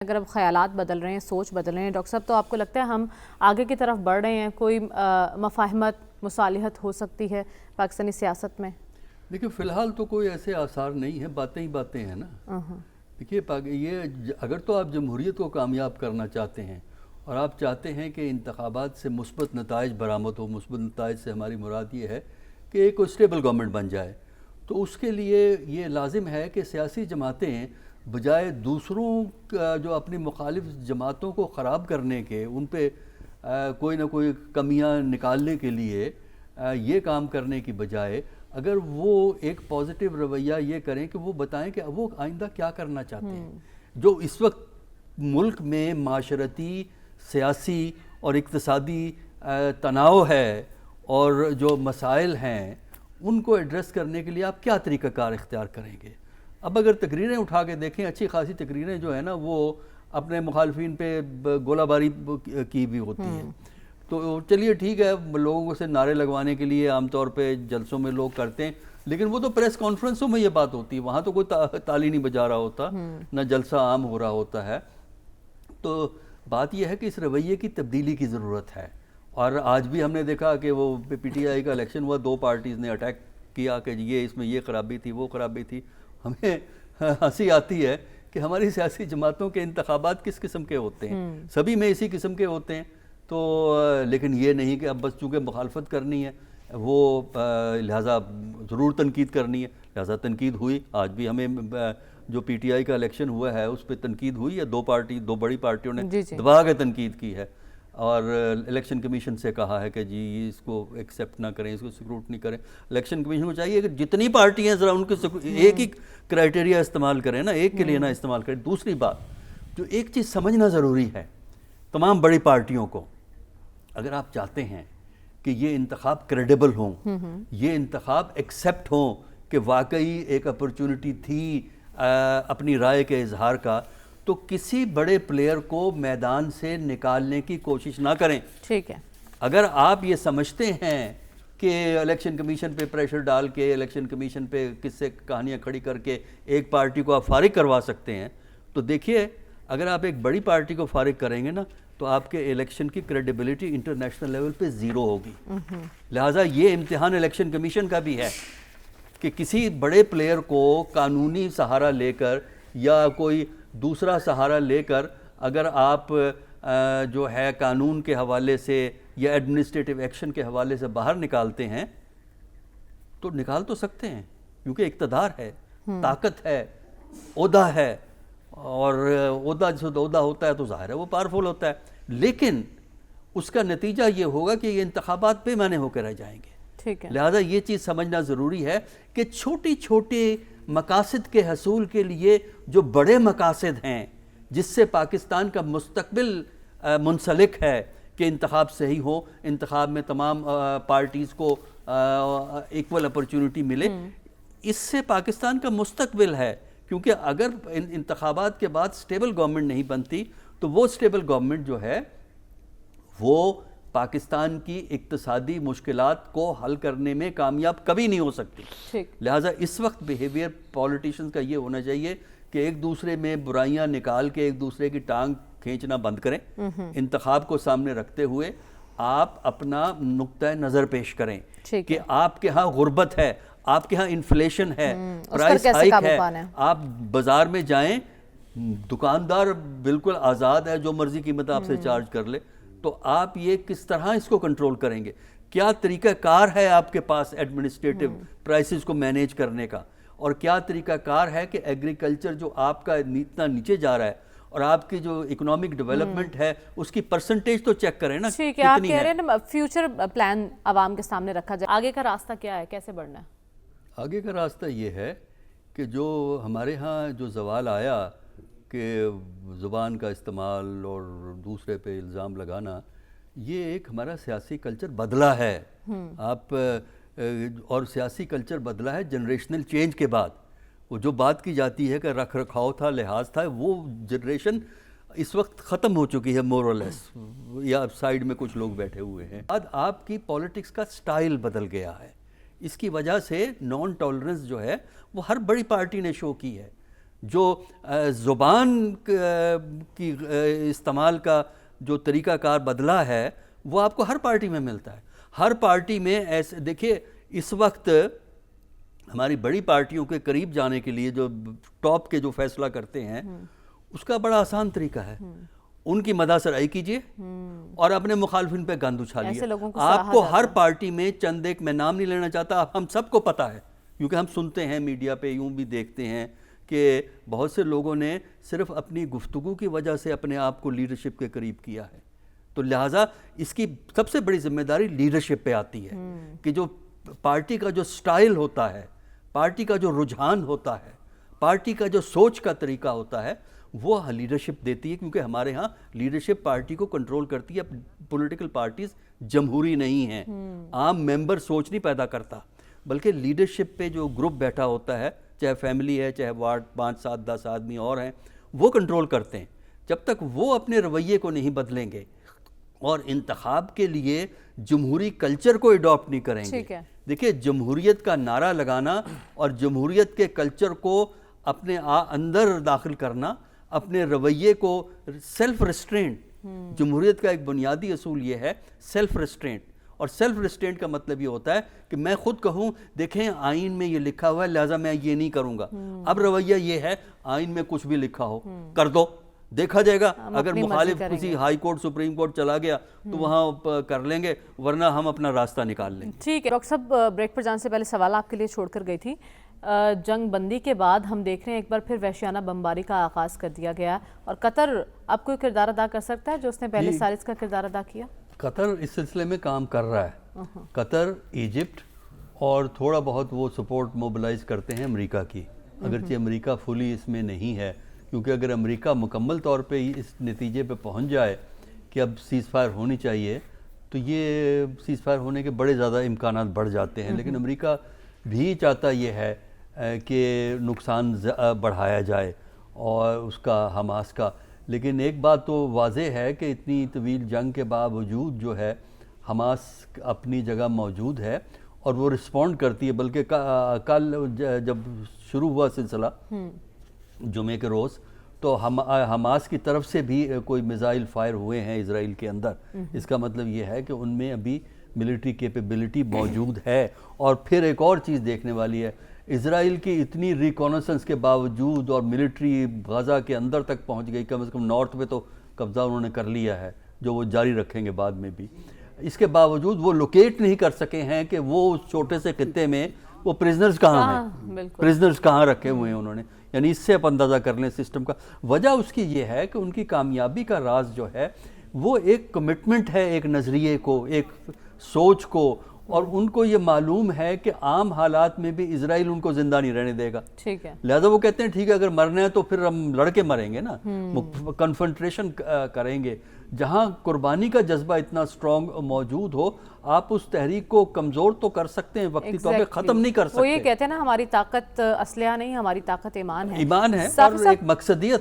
اگر اب خیالات بدل رہے ہیں، سوچ بدل رہے ہیں ڈاکٹر صاحب، تو آپ کو لگتا ہے ہم آگے کی طرف بڑھ رہے ہیں؟ کوئی مفاہمت، مصالحت ہو سکتی ہے پاکستانی سیاست میں؟ دیکھیے فی الحال تو کوئی ایسے آثار نہیں ہیں، باتیں ہی باتیں ہیں نا۔ دیکھیے یہ اگر تو آپ جمہوریت کو کامیاب کرنا چاہتے ہیں اور آپ چاہتے ہیں کہ انتخابات سے مثبت نتائج برآمد ہو، مثبت نتائج سے ہماری مراد یہ ہے کہ ایک اسٹیبل گورنمنٹ بن جائے، تو اس کے لیے یہ لازم ہے کہ سیاسی جماعتیں بجائے دوسروں جو اپنی مخالف جماعتوں کو خراب کرنے کے، ان پہ کوئی نہ کوئی کمیاں نکالنے کے لیے یہ کام کرنے کی بجائے اگر وہ ایک پازیٹیو رویہ یہ کریں کہ وہ بتائیں کہ وہ آئندہ کیا کرنا چاہتے ہیں۔ جو اس وقت ملک میں معاشرتی، سیاسی اور اقتصادی تناؤ ہے اور جو مسائل ہیں ان کو ایڈریس کرنے کے لیے آپ کیا طریقہ کار اختیار کریں گے؟ اب اگر تقریریں اٹھا کے دیکھیں، اچھی خاصی تقریریں جو ہیں نا وہ اپنے مخالفین پہ گولہ باری کی بھی ہوتی ہیں، تو چلیے ٹھیک ہے، لوگوں سے نعرے لگوانے کے لیے عام طور پہ جلسوں میں لوگ کرتے ہیں، لیکن وہ تو پریس کانفرنسوں میں یہ بات ہوتی ہے، وہاں تو کوئی تالی نہیں بجا رہا ہوتا، نہ جلسہ عام ہو رہا ہوتا ہے۔ تو بات یہ ہے کہ اس رویے کی تبدیلی کی ضرورت ہے، اور آج بھی ہم نے دیکھا کہ وہ پی ٹی آئی کا الیکشن ہوا، دو پارٹیز نے اٹیک کیا کہ یہ اس میں یہ خرابی تھی، وہ خرابی تھی۔ ہمیں ہنسی آتی ہے کہ ہماری سیاسی جماعتوں کے انتخابات کس قسم کے ہوتے ہیں، سبھی میں اسی قسم کے ہوتے ہیں، تو لیکن یہ نہیں کہ اب بس چونکہ مخالفت کرنی ہے وہ لہٰذا ضرور تنقید کرنی ہے، لہٰذا تنقید ہوئی۔ آج بھی ہمیں جو پی ٹی آئی کا الیکشن ہوا ہے اس پہ تنقید ہوئی ہے، دو بڑی پارٹیوں نے دبا کے تنقید کی ہے، اور الیکشن کمیشن سے کہا ہے کہ جی اس کو ایکسیپٹ نہ کریں، اس کو سکروٹنی کریں۔ الیکشن کمیشن کو چاہیے کہ جتنی پارٹی ہیں ذرا ان کے ایک ہی کرائٹیریا استعمال کریں نا، ایک کے لیے نہ استعمال کریں۔ دوسری بات جو ایک چیز سمجھنا ضروری ہے تمام بڑی پارٹیوں کو، اگر آپ چاہتے ہیں کہ یہ انتخاب کریڈیبل ہوں، یہ انتخاب ایکسیپٹ ہوں کہ واقعی ایک اپرچونٹی تھی اپنی رائے کے اظہار کا، تو کسی بڑے پلیئر کو میدان سے نکالنے کی کوشش نہ کریں۔ ٹھیک ہے، اگر آپ یہ سمجھتے ہیں کہ الیکشن کمیشن پہ پریشر ڈال کے، الیکشن کمیشن پہ قصے کہانیاں کھڑی کر کے ایک پارٹی کو آپ فارغ کروا سکتے ہیں، تو دیکھیے اگر آپ ایک بڑی پارٹی کو فارغ کریں گے نا تو آپ کے الیکشن کی کریڈیبلٹی انٹرنیشنل لیول پہ زیرو ہوگی۔ لہٰذا یہ امتحان الیکشن کمیشن کا بھی ہے کہ کسی بڑے پلیئر کو قانونی سہارا لے کر یا کوئی دوسرا سہارا لے کر اگر آپ جو ہے قانون کے حوالے سے یا ایڈمنسٹریٹو ایکشن کے حوالے سے باہر نکالتے ہیں تو نکال تو سکتے ہیں، کیونکہ اقتدار ہے، طاقت ہے، عہدہ ہے، اور عہدہ جس عہدہ ہوتا ہے تو ظاہر ہے وہ پاورفل ہوتا ہے، لیکن اس کا نتیجہ یہ ہوگا کہ یہ انتخابات بے معنی ہو کے رہ جائیں گے۔ لہٰذا یہ چیز سمجھنا ضروری ہے کہ چھوٹی چھوٹی مقاصد کے حصول کے لیے جو بڑے مقاصد ہیں جس سے پاکستان کا مستقبل منسلک ہے کہ انتخاب صحیح ہو، انتخاب میں تمام پارٹیز کو ایکول اپرچونٹی ملے، اس سے پاکستان کا مستقبل ہے، کیونکہ اگر انتخابات کے بعد سٹیبل گورنمنٹ نہیں بنتی تو وہ سٹیبل گورنمنٹ جو ہے وہ پاکستان کی اقتصادی مشکلات کو حل کرنے میں کامیاب کبھی نہیں ہو سکتی۔ لہٰذا اس وقت بیہیویئر پولیٹیشینز کا یہ ہونا چاہیے کہ ایک دوسرے میں برائیاں نکال کے ایک دوسرے کی ٹانگ کھینچنا بند کریں، انتخاب کو سامنے رکھتے ہوئے آپ اپنا نقطہ نظر پیش کریں کہ آپ کے ہاں غربت ہے، آپ کے ہاں انفلیشن ہے، پرائس ہائیک ہے، آپ بازار میں جائیں، دکاندار بالکل آزاد ہے، جو مرضی قیمت آپ سے چارج کر لے، تو آپ یہ کس طرح اس کو کنٹرول کریں گے؟ کیا طریقہ کار ہے آپ کے پاس ایڈمنسٹریٹو پرائسز کو مینیج کرنے کا، اور کیا طریقہ کار ہے کہ ایگریکلچر جو آپ کا اتنا نیچے جا رہا ہے اور آپ کی جو اکنامک ڈیولپمنٹ ہے اس کی پرسنٹیج تو چیک کریں نا ٹھیک ہے۔ آپ کہہ رہے ہیں نا فیوچر پلان عوام کے سامنے رکھا جائے، آگے کا راستہ کیا ہے، کیسے بڑھنا ہے؟ آگے کا راستہ یہ ہے کہ جو ہمارے ہاں جو زوال آیا کہ زبان کا استعمال اور دوسرے پہ الزام لگانا، یہ ایک ہمارا سیاسی کلچر بدلا ہے۔ آپ اور سیاسی کلچر بدلا ہے جنریشنل چینج کے بعد۔ وہ جو بات کی جاتی ہے کہ رکھ رکھاؤ تھا، لحاظ تھا، وہ جنریشن اس وقت ختم ہو چکی ہے مور اور لیس، یا سائیڈ میں کچھ لوگ بیٹھے ہوئے ہیں۔ بعد آپ کی پولیٹکس کا سٹائل بدل گیا ہے، اس کی وجہ سے نان ٹالرنس جو ہے وہ ہر بڑی پارٹی نے شو کی ہے۔ جو زبان کی استعمال کا جو طریقہ کار بدلا ہے وہ آپ کو ہر پارٹی میں ملتا ہے. ہر پارٹی میں ایسے دیکھیے اس وقت ہماری بڑی پارٹیوں کے قریب جانے کے لیے جو ٹاپ کے جو فیصلہ کرتے ہیں اس کا بڑا آسان طریقہ ہے. ان کی مدح سرائی کیجئے اور اپنے مخالفین پہ گند اچھالیے. آپ کو ہر پارٹی میں چند ایک، میں نام نہیں لینا چاہتا، ہم سب کو پتہ ہے کیونکہ ہم سنتے ہیں میڈیا پہ، یوں بھی دیکھتے ہیں کہ بہت سے لوگوں نے صرف اپنی گفتگو کی وجہ سے اپنے آپ کو لیڈرشپ کے قریب کیا ہے. تو لہٰذا اس کی سب سے بڑی ذمہ داری لیڈرشپ پہ آتی ہے کہ جو پارٹی کا جو سٹائل ہوتا ہے، پارٹی کا جو رجحان ہوتا ہے، پارٹی کا جو سوچ کا طریقہ ہوتا ہے وہ لیڈرشپ دیتی ہے. کیونکہ ہمارے ہاں لیڈرشپ پارٹی کو کنٹرول کرتی ہے. پولیٹیکل پارٹیز جمہوری نہیں ہیں، عام ممبر سوچ نہیں پیدا کرتا، بلکہ لیڈرشپ پہ جو گروپ بیٹھا ہوتا ہے، چاہے فیملی ہے، چاہے وارڈ 5 7 10 آدمی اور ہیں، وہ کنٹرول کرتے ہیں. جب تک وہ اپنے رویے کو نہیں بدلیں گے اور انتخاب کے لیے جمہوری کلچر کو ایڈاپٹ نہیں کریں گے. دیکھیے جمہوریت کا نعرہ لگانا اور جمہوریت کے کلچر کو اپنے اندر داخل کرنا، اپنے رویے کو سیلف ریسٹرینٹ، جمہوریت کا ایک بنیادی اصول یہ ہے سیلف ریسٹرینٹ. اور سیلف ریسٹرینٹ کا مطلب یہ ہوتا ہے کہ میں خود کہوں دیکھیں آئین میں یہ لکھا ہوا ہے لہٰذا میں یہ نہیں کروں گا. اب رویہ یہ ہے آئین میں کچھ بھی لکھا ہو کر دو، دیکھا جائے گا. اگر مخالف کسی ہائی کورٹ سپریم کورٹ چلا گیا تو وہاں کر لیں گے، ورنہ ہم اپنا راستہ نکال لیں گے. ٹھیک ہے ڈاکٹر صاحب، بریک پر جانے سے پہلے سوال آپ کے لیے چھوڑ کر گئی تھی. جنگ بندی کے بعد ہم دیکھ رہے ہیں ایک بار پھر وحشیانہ بمباری کا آغاز کر دیا گیا اور قطر اب کوئی کردار ادا کر سکتا ہے جو اس نے پہلے سالس کا کردار ادا کیا؟ قطر اس سلسلے میں کام کر رہا ہے. قطر، ایجپٹ اور تھوڑا بہت وہ سپورٹ موبلائز کرتے ہیں امریکہ کی، اگرچہ امریکہ فلی اس میں نہیں ہے. کیونکہ اگر امریکہ مکمل طور پہ اس نتیجے پہ پہنچ جائے کہ اب سیز فائر ہونی چاہیے تو یہ سیز فائر ہونے کے بڑے زیادہ امکانات بڑھ جاتے ہیں. لیکن امریکہ بھی چاہتا یہ ہے کہ نقصان بڑھایا جائے اور اس کا حماس کا. لیکن ایک بات تو واضح ہے کہ اتنی طویل جنگ کے باوجود جو ہے حماس اپنی جگہ موجود ہے اور وہ رسپونڈ کرتی ہے. بلکہ کل جب شروع ہوا سلسلہ جمعے کے روز تو حماس کی طرف سے بھی کوئی میزائل فائر ہوئے ہیں اسرائیل کے اندر. اس کا مطلب یہ ہے کہ ان میں ابھی ملٹری کیپیبلٹی موجود ہے. اور پھر ایک اور چیز دیکھنے والی ہے، اسرائیل کی اتنی ریکونیسنس کے باوجود اور ملٹری غزہ کے اندر تک پہنچ گئی، کم از کم نارتھ پہ تو قبضہ انہوں نے کر لیا ہے جو وہ جاری رکھیں گے بعد میں بھی. اس کے باوجود وہ لوکیٹ نہیں کر سکے ہیں کہ وہ اس چھوٹے سے خطے میں وہ پریزنرز کہاں ہیں، پریزنرز کہاں رکھے ہوئے ہیں انہوں نے. یعنی اس سے آپ اندازہ کر لیں سسٹم کا. وجہ اس کی یہ ہے کہ ان کی کامیابی کا راز جو ہے وہ ایک کمٹمنٹ ہے ایک نظریے کو، ایک سوچ کو، اور ان کو یہ معلوم ہے کہ عام حالات میں بھی اسرائیل ان کو زندہ نہیں رہنے دے گا. ٹھیک ہے، لہذا وہ کہتے ہیں ٹھیک ہے اگر مرنا ہے تو پھر ہم لڑ کے مریں گے نا، کنفرنٹریشن کریں گے. جہاں قربانی کا جذبہ اتنا سٹرونگ موجود ہو، آپ اس تحریک کو کمزور تو کر سکتے ہیں، وقتی طور پہ ختم نہیں کر سکتے. وہ یہ کہتے ہیں نا ہماری طاقت اسلحہ نہیں، ہماری طاقت ایمان ہے. ایمان ہے اور ایک مقصدیت